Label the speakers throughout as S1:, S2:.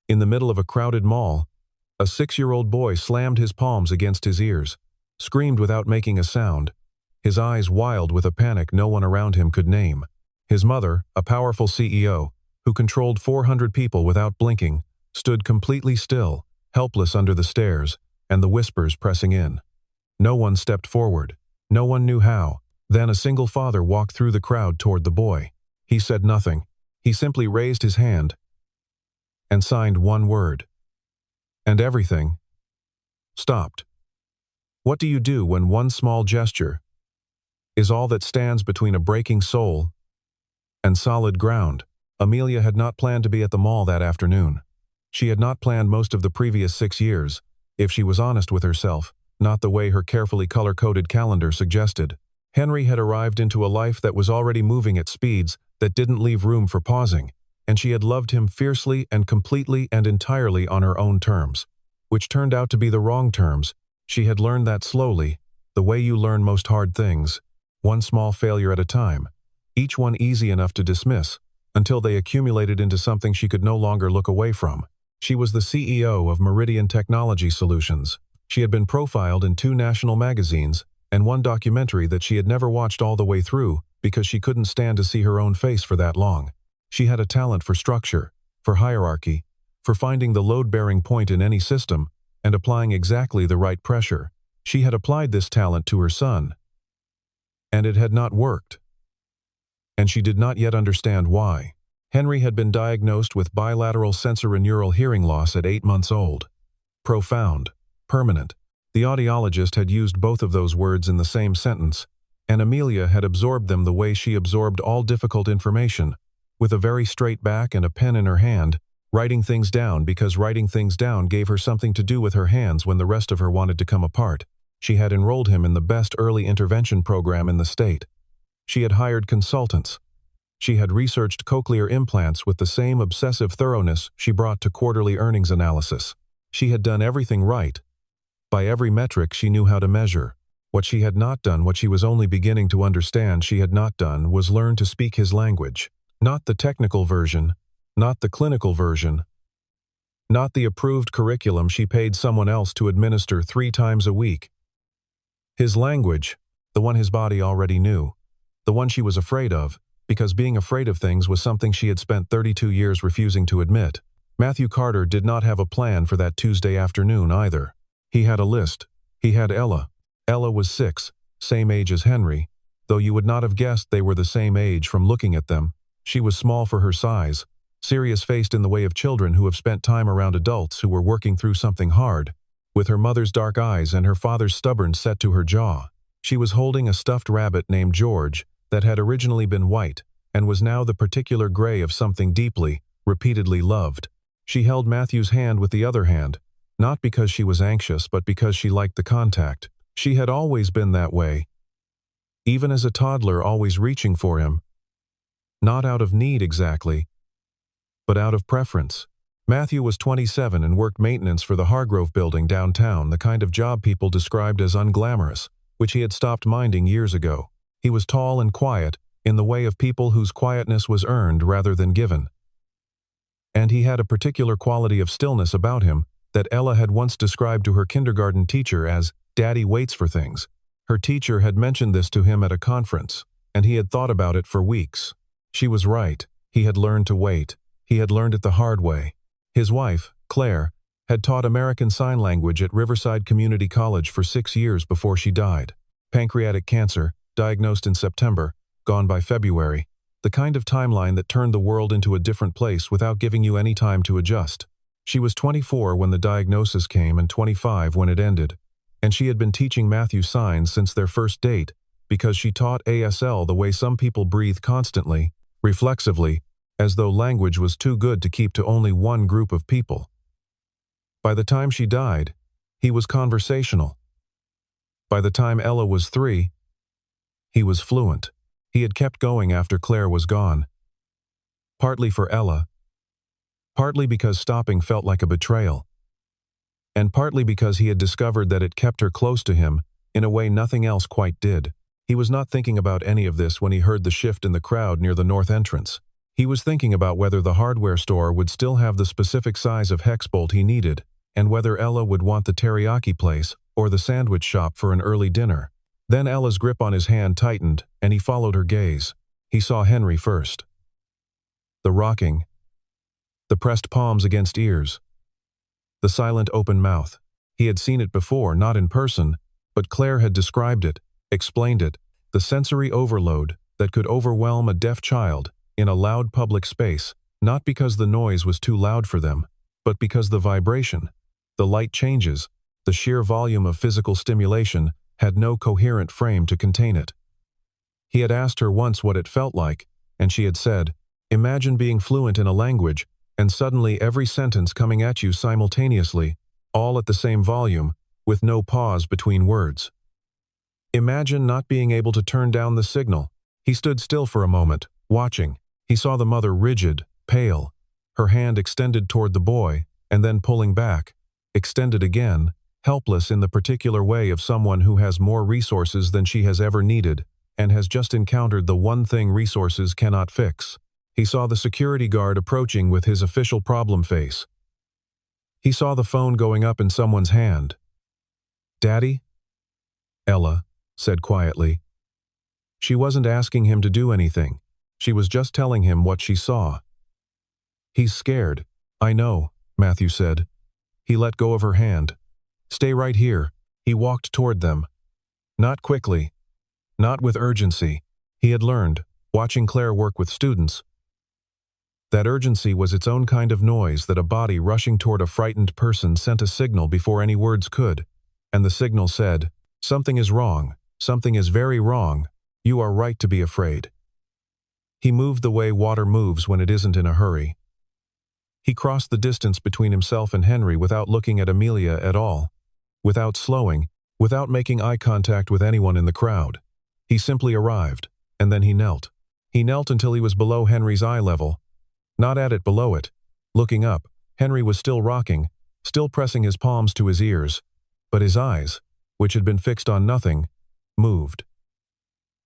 S1: In the middle of a crowded mall, a 6-year-old boy slammed his palms against his ears, screamed without making a sound, his eyes wild with a panic no one around him could name. His mother, a powerful CEO, who controlled 400 people without blinking, stood completely still, helpless under the stares, and the whispers pressing in. No one stepped forward. No one knew how. Then a single father walked through the crowd toward the boy. He said nothing. He simply raised his hand and signed one word. And everything stopped. What do you do when one small gesture is all that stands between a breaking soul and solid ground? Amelia had not planned to be at the mall that afternoon. She had not planned most of the previous 6 years, if she was honest with herself, not the way her carefully color-coded calendar suggested. Henry had arrived into a life that was already moving at speeds that didn't leave room for pausing, and she had loved him fiercely and completely and entirely on her own terms, which turned out to be the wrong terms. She had learned that slowly, the way you learn most hard things, one small failure at a time, each one easy enough to dismiss, until they accumulated into something she could no longer look away from. She was the CEO of Meridian Technology Solutions. She had been profiled in 2 national magazines and 1 documentary that she had never watched all the way through because she couldn't stand to see her own face for that long. She had a talent for structure, for hierarchy, for finding the load-bearing point in any system and applying exactly the right pressure. She had applied this talent to her son, and it had not worked. And she did not yet understand why. Henry had been diagnosed with bilateral sensorineural hearing loss at 8 months old. Profound, permanent. The audiologist had used both of those words in the same sentence, and Amelia had absorbed them the way she absorbed all difficult information, with a very straight back and a pen in her hand, writing things down because writing things down gave her something to do with her hands when the rest of her wanted to come apart. She had enrolled him in the best early intervention program in the state. She had hired consultants. She had researched cochlear implants with the same obsessive thoroughness she brought to quarterly earnings analysis. She had done everything right. By every metric she knew how to measure. What she had not done, what she was only beginning to understand she had not done, was learn to speak his language. Not the technical version, not the clinical version, not the approved curriculum she paid someone else to administer 3 times a week. His language, the one his body already knew, the one she was afraid of, because being afraid of things was something she had spent 32 years refusing to admit. Matthew Carter did not have a plan for that Tuesday afternoon either. He had a list. He had Ella. Ella was 6, same age as Henry, though you would not have guessed they were the same age from looking at them. She was small for her size, serious-faced in the way of children who have spent time around adults who were working through something hard, with her mother's dark eyes and her father's stubborn set to her jaw. She was holding a stuffed rabbit named George that had originally been white and was now the particular gray of something deeply, repeatedly loved. She held Matthew's hand with the other hand, not because she was anxious but because she liked the contact. She had always been that way, even as a toddler, always reaching for him. Not out of need exactly, but out of preference. Matthew was 27 and worked maintenance for the Hargrove building downtown, the kind of job people described as unglamorous, which he had stopped minding years ago. He was tall and quiet, in the way of people whose quietness was earned rather than given. And he had a particular quality of stillness about him that Ella had once described to her kindergarten teacher as, "Daddy waits for things." Her teacher had mentioned this to him at a conference, and he had thought about it for weeks. She was right. He had learned to wait. He had learned it the hard way. His wife, Claire, had taught American Sign Language at Riverside Community College for 6 years before she died. Pancreatic cancer, diagnosed in September, gone by February. The kind of timeline that turned the world into a different place without giving you any time to adjust. She was 24 when the diagnosis came and 25 when it ended, and she had been teaching Matthew signs since their first date because she taught ASL the way some people breathe constantly, reflexively, as though language was too good to keep to only one group of people. By the time she died, he was conversational. By the time Ella was 3, he was fluent. He had kept going after Claire was gone. Partly for Ella, partly because stopping felt like a betrayal, and partly because he had discovered that it kept her close to him in a way nothing else quite did. He was not thinking about any of this when he heard the shift in the crowd near the north entrance. He was thinking about whether the hardware store would still have the specific size of hex bolt he needed, and whether Ella would want the teriyaki place or the sandwich shop for an early dinner. Then Ella's grip on his hand tightened, and he followed her gaze. He saw Henry first. The rocking. The pressed palms against ears. The silent open mouth. He had seen it before, not in person, but Claire had described it, explained it, the sensory overload that could overwhelm a deaf child in a loud public space, not because the noise was too loud for them, but because the vibration, the light changes, the sheer volume of physical stimulation had no coherent frame to contain it. He had asked her once what it felt like, and she had said, "Imagine being fluent in a language, and suddenly every sentence coming at you simultaneously, all at the same volume, with no pause between words. Imagine not being able to turn down the signal." He stood still for a moment, watching. He saw the mother rigid, pale, her hand extended toward the boy, and then pulling back, extended again, helpless in the particular way of someone who has more resources than she has ever needed, and has just encountered the one thing resources cannot fix. He saw the security guard approaching with his official problem face. He saw the phone going up in someone's hand. "Daddy?" Ella said quietly. She wasn't asking him to do anything. She was just telling him what she saw. "He's scared." "I know," Matthew said. He let go of her hand. "Stay right here." He walked toward them. Not quickly. Not with urgency. He had learned, watching Claire work with students, that urgency was its own kind of noise, that a body rushing toward a frightened person sent a signal before any words could, and the signal said, "Something is wrong. Something is very wrong. You are right to be afraid." He moved the way water moves when it isn't in a hurry. He crossed the distance between himself and Henry without looking at Amelia at all, without slowing, without making eye contact with anyone in the crowd. He simply arrived, and then he knelt. He knelt until he was below Henry's eye level. Not at it, below it. Looking up, Henry was still rocking, still pressing his palms to his ears, but his eyes, which had been fixed on nothing, moved.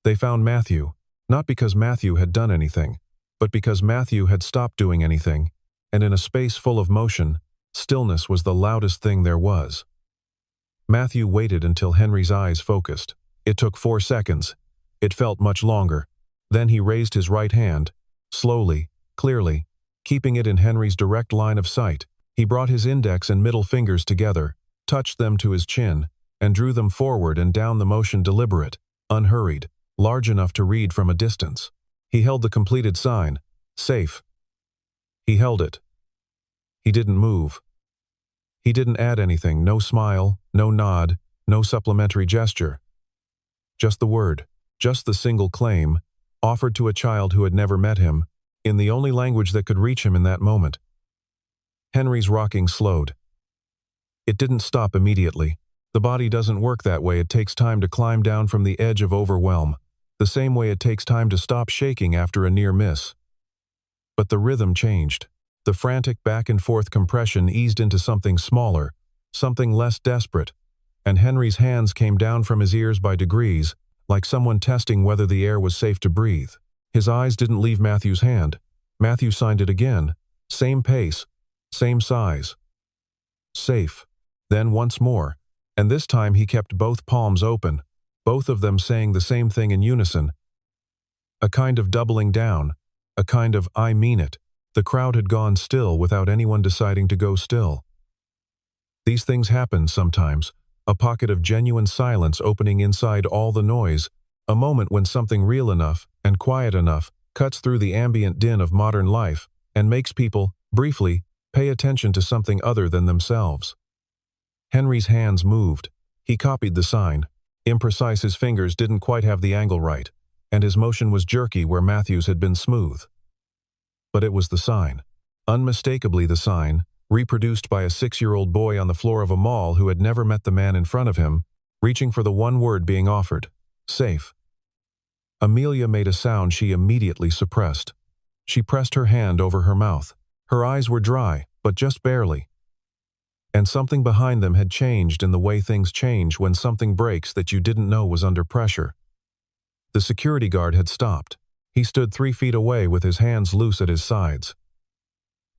S1: They found Matthew, not because Matthew had done anything, but because Matthew had stopped doing anything, and in a space full of motion, stillness was the loudest thing there was. Matthew waited until Henry's eyes focused. It took 4 seconds. It felt much longer. Then he raised his right hand, slowly, clearly, keeping it in Henry's direct line of sight. He brought his index and middle fingers together, touched them to his chin, and drew them forward and down, the motion deliberate, unhurried, large enough to read from a distance. He held the completed sign, safe. He held it. He didn't move. He didn't add anything, no smile, no nod, no supplementary gesture. Just the word, just the single claim, offered to a child who had never met him, in the only language that could reach him in that moment. Henry's rocking slowed. It didn't stop immediately. The body doesn't work that way. It takes time to climb down from the edge of overwhelm, the same way it takes time to stop shaking after a near miss. But the rhythm changed. The frantic back-and-forth compression eased into something smaller, something less desperate, and Henry's hands came down from his ears by degrees, like someone testing whether the air was safe to breathe. His eyes didn't leave Matthew's hand. Matthew signed it again. Same pace, same size. Safe. Then once more, and this time he kept both palms open, both of them saying the same thing in unison. A kind of doubling down, a kind of "I mean it." The crowd had gone still without anyone deciding to go still. These things happen sometimes, a pocket of genuine silence opening inside all the noise, a moment when something real enough and quiet enough cuts through the ambient din of modern life and makes people, briefly, pay attention to something other than themselves. Henry's hands moved. He copied the sign. Imprecise, his fingers didn't quite have the angle right, and his motion was jerky where Matthew's had been smooth. But it was the sign. Unmistakably the sign, reproduced by a 6-year-old boy on the floor of a mall who had never met the man in front of him, reaching for the one word being offered. Safe. Amelia made a sound she immediately suppressed. She pressed her hand over her mouth. Her eyes were dry, but just barely. And something behind them had changed in the way things change when something breaks that you didn't know was under pressure. The security guard had stopped. He stood 3 feet away with his hands loose at his sides.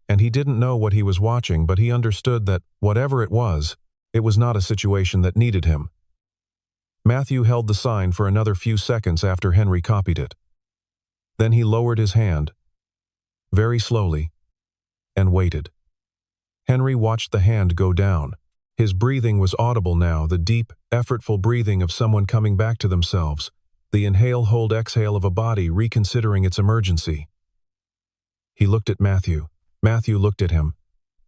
S1: And he didn't know what he was watching, but he understood that, whatever it was not a situation that needed him. Matthew held the sign for another few seconds after Henry copied it. Then he lowered his hand, very slowly, and waited. Henry watched the hand go down. His breathing was audible now, the deep, effortful breathing of someone coming back to themselves, the inhale-hold-exhale of a body reconsidering its emergency. He looked at Matthew. Matthew looked at him.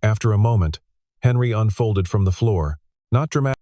S1: After a moment, Henry unfolded from the floor, not dramatically.